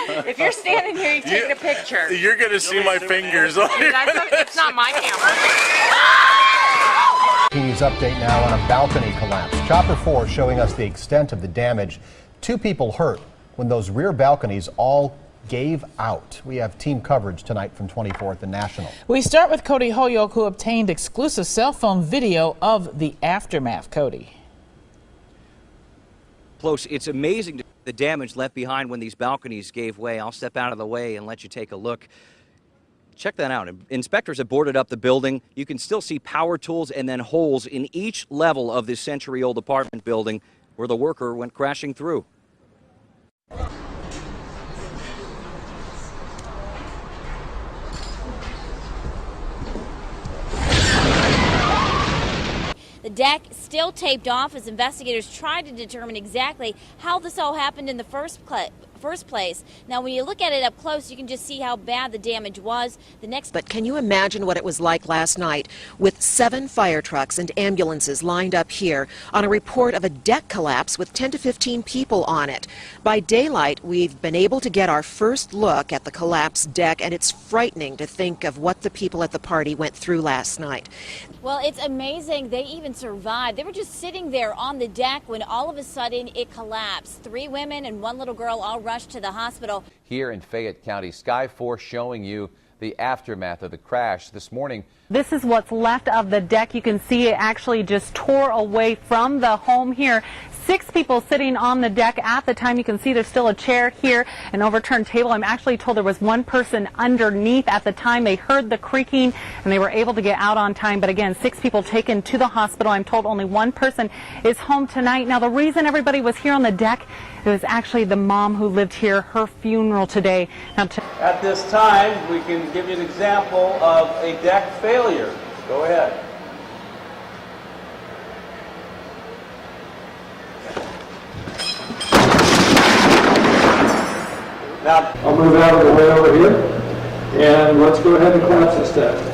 If you're standing here, you're taking a picture. You're going to see my fingers. It's not my camera. News update now on a balcony collapse. Chopper 4 showing us the extent of the damage. 2 people hurt when those rear balconies all gave out. We have team coverage tonight from 24th and National. We start with Cody Holyoke, who obtained exclusive cell phone video of the aftermath. Cody. Close. It's amazing the damage left behind when these balconies gave way. I'll step out of the way and let you take a look. Check that out. Inspectors have boarded up the building. You can still see power tools and then holes in each level of this century-old apartment building where the worker went crashing through. The deck still taped off as investigators tried to determine exactly how this all happened in the first place. Now, when you look at it up close, you can just see how bad the damage was. But can you imagine what it was like last night with 7 fire trucks and ambulances lined up here on a report of a deck collapse with 10 to 15 people on it? By daylight, we've been able to get our first look at the collapsed deck, and it's frightening to think of what the people at the party went through last night. Well, it's amazing they even survived. They were just sitting there on the deck when all of a sudden it collapsed. 3 women and 1 little girl all rushed to the hospital. Here in Fayette County, Sky 4 showing you the aftermath of the crash this morning. This is what's left of the deck. You can see it actually just tore away from the home here. 6 people sitting on the deck at the time. You can see there's still a chair here, an overturned table. I'm actually told there was 1 person underneath at the time. They heard the creaking and they were able to get out on time. But again, 6 people taken to the hospital. I'm told only 1 person is home tonight. Now, the reason everybody was here on the deck, it was actually the mom who lived here, her funeral today. Now, at this time, we can give you an example of a deck failure. Go ahead. Now, I'll move out of the way over here, and let's go ahead and collapse this deck.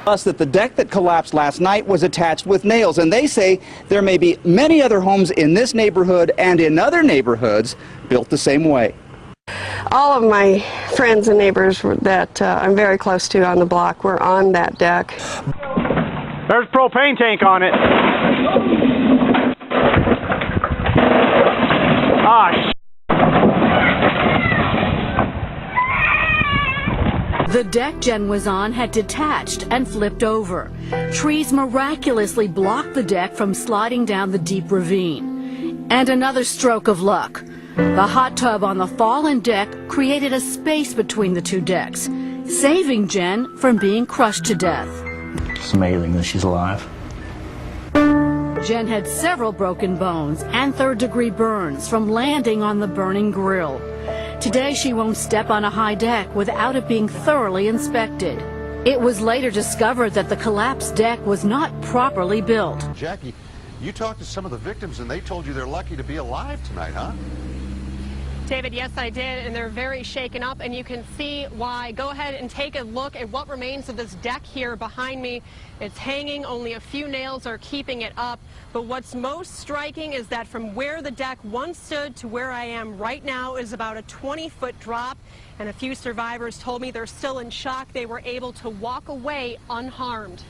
Us that the deck that collapsed last night was attached with nails, and they say there may be many other homes in this neighborhood and in other neighborhoods built the same way. All of my friends and neighbors that I'm very close to on the block were on that deck. There's a propane tank on it. The deck Jen was on had detached and flipped over. Trees miraculously blocked the deck from sliding down the deep ravine. And another stroke of luck. The hot tub on the fallen deck created a space between the 2 decks, saving Jen from being crushed to death. It's amazing that she's alive. Jen had several broken bones and 3rd-degree burns from landing on the burning grill. Today, she won't step on a high deck without it being thoroughly inspected. It was later discovered that the collapsed deck was not properly built. Jackie, you talked to some of the victims and they told you they're lucky to be alive tonight, huh? David, yes, I did, and they're very shaken up, and you can see why. Go ahead and take a look at what remains of this deck here behind me. It's hanging, only a few nails are keeping it up, but what's most striking is that from where the deck once stood to where I am right now is about a 20-foot drop, and a few survivors told me they're still in shock they were able to walk away unharmed.